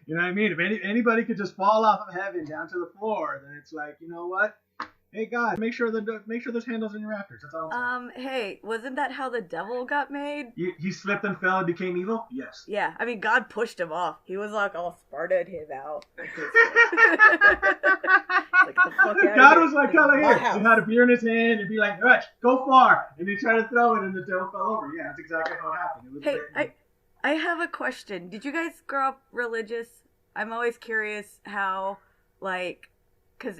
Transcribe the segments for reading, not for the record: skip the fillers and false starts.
You know what I mean? If anybody could just fall off of heaven down to the floor, then it's like, you know what? Hey God, make sure there's handles in your rafters. That's all I'm saying. Hey, wasn't that how the devil got made? He slipped and fell and became evil? Yes. Yeah, I mean, God pushed him off. He was like all Sparta'd him out. Like, the fuck out God of was like, here. "Come here." He had a beer in his hand and be like, "All right, go far," and he tried to throw it, and the devil fell over. Yeah, that's exactly how it happened. It was Hey, I have a question. Did you guys grow up religious? I'm always curious how, like, because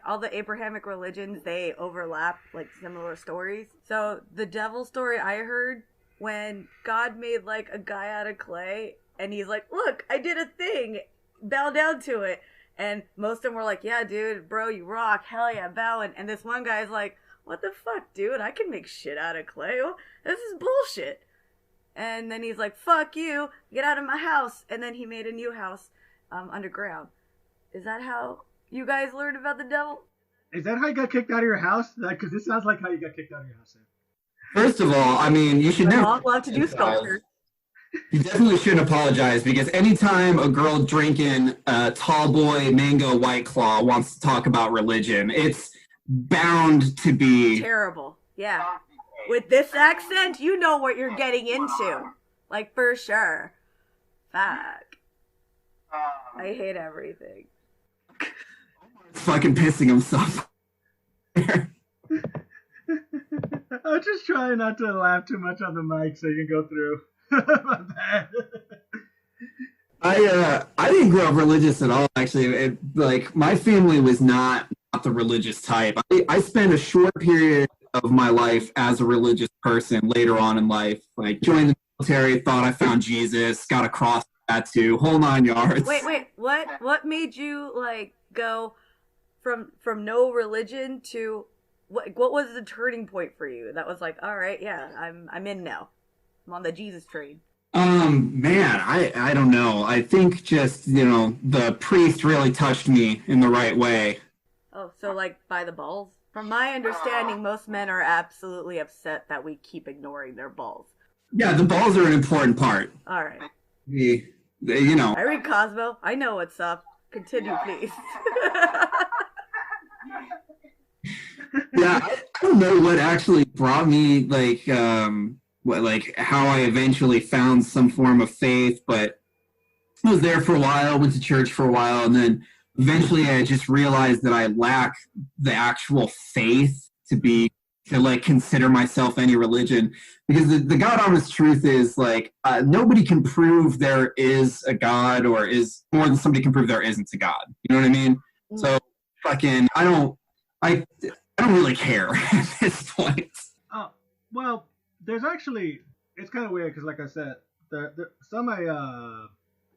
all the Abrahamic religions, they overlap, like, similar stories. So the devil story I heard, when God made, like, a guy out of clay, and he's like, look, I did a thing, bow down to it. And most of them were like, yeah, dude, bro, you rock, hell yeah, bowing. And this one guy's like, what the fuck, dude, I can make shit out of clay. This is bullshit. And then he's like, fuck you, get out of my house. And then he made a new house underground. Is that how you guys learned about the devil? Is that how you got kicked out of your house? Because this sounds like how you got kicked out of your house. First of all, I mean, you should never love to do sculpture. You definitely shouldn't apologize, because anytime a girl drinking Tall Boy Mango White Claw wants to talk about religion, it's bound to be terrible. Yeah. With this accent, you know what you're getting into. Like, for sure. Fuck. I hate everything. Fucking pissing himself. I'm just trying not to laugh too much on the mic so you can go through. My bad. I didn't grow up religious at all, actually. Like, my family was not the religious type. I spent a short period of my life as a religious person later on in life. Like, joined the military, thought I found Jesus, got a cross tattoo, whole 9 yards. Wait, what made you, like, go from no religion to what was the turning point for you that was like, all right, yeah, I'm in now, I'm on the Jesus train? Man, I don't know. I think just, the priest really touched me in the right way. Oh, so like by the balls? From my understanding, most men are absolutely upset that we keep ignoring their balls. Yeah, the balls are an important part. All right. I read Cosmo. I know what's up. Continue, please. Yeah, I don't know what actually brought me, like how I eventually found some form of faith, but I was there for a while, went to church for a while, and then eventually I just realized that I lack the actual faith to consider myself any religion, because the God honest truth is, like, nobody can prove there is a God, or is more than somebody can prove there isn't a God. You know what I mean? So fucking I don't really care at this point. Oh, well, there's actually, it's kind of weird because, like I said, some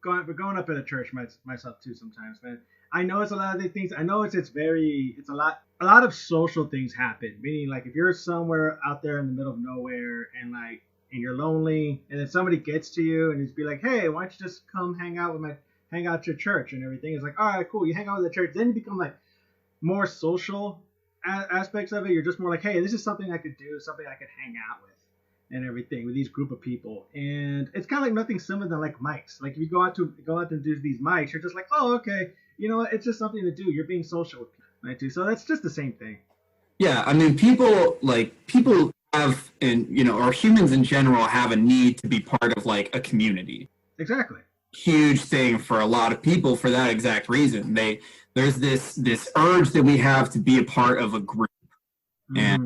going up at a church myself too sometimes, man. I know it's a lot of these things. I know it's a lot of social things happen. Meaning, like, if you're somewhere out there in the middle of nowhere and you're lonely, and then somebody gets to you and just be like, hey, why don't you just come hang out at your church and everything. It's like, all right, cool. You hang out with the church, then you become like more social aspects of it. You're just more like, hey, this is something I could do, something I could hang out with, and everything with these group of people. And it's kind of like nothing similar than like mics. Like, if you go out and do these mics, you're just like, oh, okay, you know what? It's just something to do. You're being social with people, right? Too. So that's just the same thing. Yeah, I mean, people have, or humans in general have a need to be part of, like, a community. Exactly. Huge thing for a lot of people for that exact reason. There's this urge that we have to be a part of a group. Mm-hmm.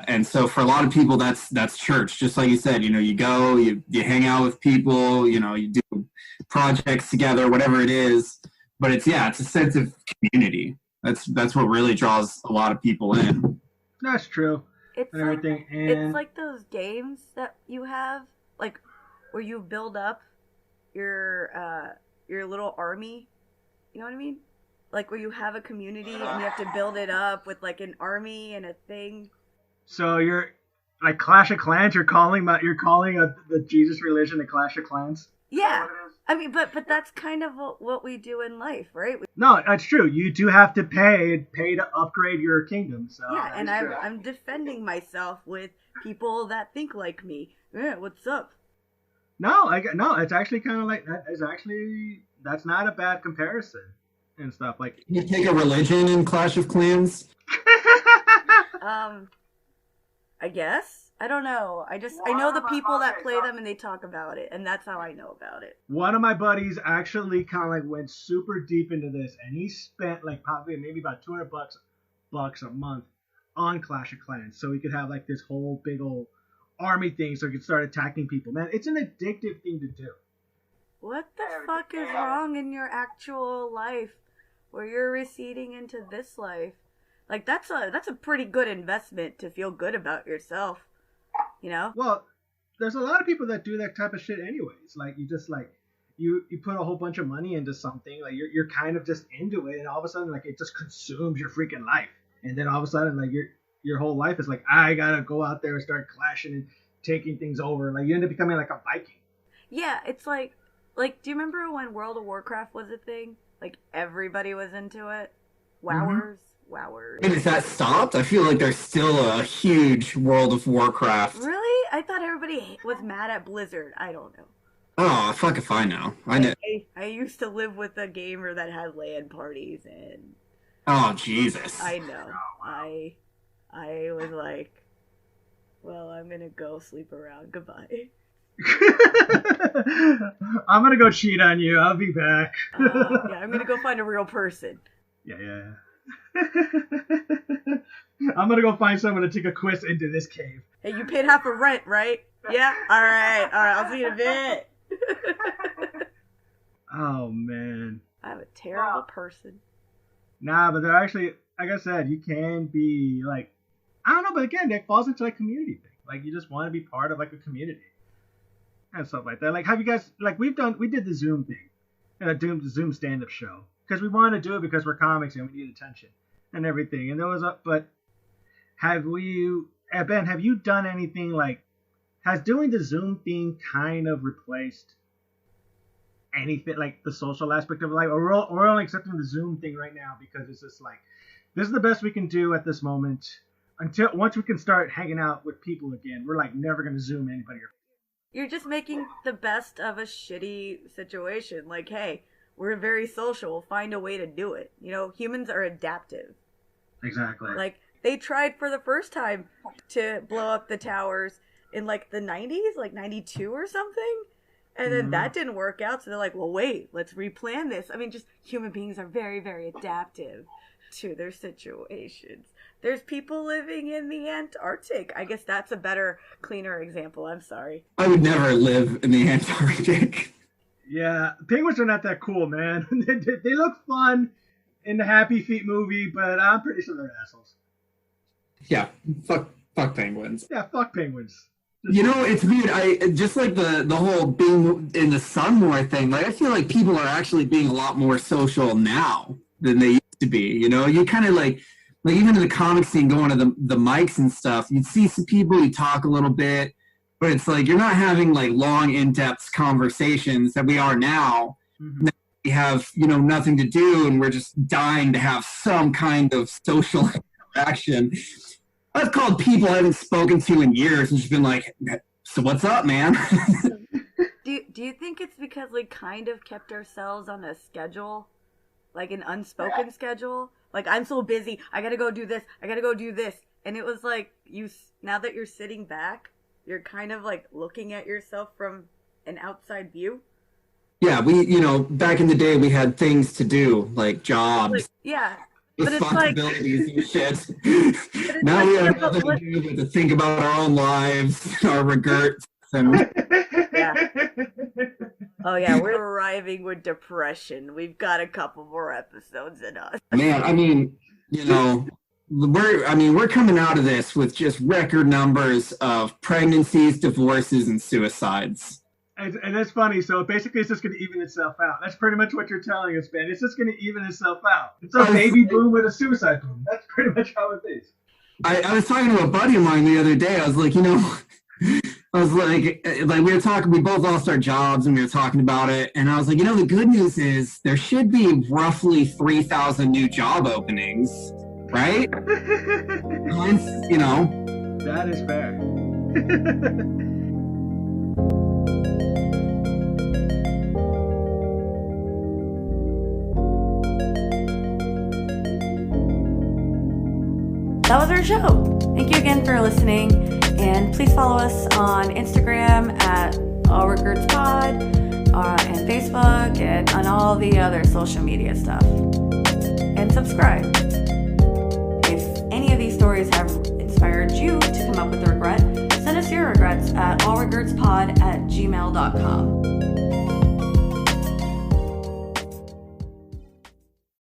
And so for a lot of people, that's church. Just like you said, you go, you hang out with people, you do projects together, whatever it is. But it's a sense of community. That's what really draws a lot of people in. That's true. It's and everything. It's like those games that you have, like, where you build up your little army. You know what I mean? Like, where you have a community and you have to build it up with, like, an army and a thing. So you're like Clash of Clans. You're calling the Jesus religion the Clash of Clans. Yeah, I mean, but that's kind of what we do in life, right? No, that's true. You do have to pay to upgrade your kingdom. So yeah, and I'm defending myself with people that think like me. Yeah, what's up? No, it's actually kind of like that. that's not a bad comparison and stuff. Like, You take a religion in Clash of Clans. I guess. I don't know. I know the people that play them and they talk about it, and that's how I know about it. one of my buddies actually kind of like went super deep into this, and he spent like probably maybe about $200 a month on Clash of Clans, so he could have like this whole big old army thing, so he could start attacking people. Man, it's an addictive thing to do. What the fuck is wrong in your actual life where you're receding into this life? Like, that's a pretty good investment to feel good about yourself, you know? Well, there's a lot of people that do that type of shit anyways. Like, you just like you put a whole bunch of money into something, like you're kind of just into it, and all of a sudden like it just consumes your freaking life, and then all of a sudden like your whole life is like, I gotta go out there and start clashing and taking things over. Like, you end up becoming like a Viking. Yeah, it's like, do you remember when World of Warcraft was a thing? Like, everybody was into it? Wowers? Wowers. And has that stopped? I feel like there's still a huge World of Warcraft. Really? I thought everybody was mad at Blizzard. I don't know. Oh, fuck if I know. I know. I used to live with a gamer that had LAN parties, and Oh, Jesus. I know. I was like, well, I'm gonna go sleep around. Goodbye. I'm gonna go cheat on you. I'll be back. Yeah, I'm gonna go find a real person. Yeah. I'm gonna go find someone to take a quest into this cave. Hey, you paid half a rent, right? Yeah? Alright, I'll see you in a bit. Oh, man. I'm a terrible person. Nah, but they're actually, like I said, you can be like, I don't know, but again, that falls into like community thing. Like, you just want to be part of like a community and stuff like that. Like, have you guys, like, we did the Zoom thing, and a Zoom stand-up show, because we wanted to do it because we're comics and we need attention and everything. And there was but Ben, have you done anything like, has doing the Zoom thing kind of replaced anything, like the social aspect of life? Or we're only accepting the Zoom thing right now because it's just like, this is the best we can do at this moment. Until once we can start hanging out with people again, we're like never going to Zoom anybody. You're just making the best of a shitty situation. Like, hey, we're very social. Find a way to do it. You know, humans are adaptive. Exactly. Like, they tried for the first time to blow up the towers in like the 90s, like 92 or something. And then that didn't work out. So they're like, well, wait, let's replan this. I mean, just human beings are very, very adaptive to their situations. There's people living in the Antarctic. I guess that's a better, cleaner example. I'm sorry. I would never live in the Antarctic. Yeah, penguins are not that cool, man. They look fun in the Happy Feet movie, but I'm pretty sure they're assholes. Yeah, fuck penguins. Yeah, fuck penguins. You know, it's weird. I just like the whole being in the sun more thing. Like, I feel like people are actually being a lot more social now than they used to be. You know, you kind of like even in the comic scene, going to the mics and stuff, you'd see some people, you talk a little bit, but it's like you're not having like long, in-depth conversations that we are now. Mm-hmm. We have, you know, nothing to do, and we're just dying to have some kind of social interaction. I've called people I haven't spoken to in years and just been like, so what's up, man? Do you think it's because we kind of kept ourselves on a schedule? Like an unspoken schedule? Like, I'm so busy, I gotta go do this, I gotta go do this. And it was like, now that you're sitting back, you're kind of like looking at yourself from an outside view. Yeah, we, back in the day, we had things to do, like jobs. Like, yeah. Responsibilities and shit. Now we have nothing to do but to think about our own lives, our regrets, and yeah. Oh yeah, we're arriving with depression. We've got a couple more episodes in us. Man, I mean, we're coming out of this with just record numbers of pregnancies, divorces, and suicides. And that's funny. So basically, it's just going to even itself out. That's pretty much what you're telling us, Ben. It's just going to even itself out. It's a baby boom with a suicide boom. That's pretty much how it is. I was talking to a buddy of mine the other day. I was like, we were talking, we both lost our jobs and we were talking about it. And I was like, the good news is there should be roughly 3,000 new job openings, right? That is fair. that was our show. Thank you again for listening, and please follow us on Instagram at Regerts and Facebook and on all the other social media stuff. And subscribe. If any of these stories have inspired you to come up with a regret, send us your regrets at allregertspod@gmail.com.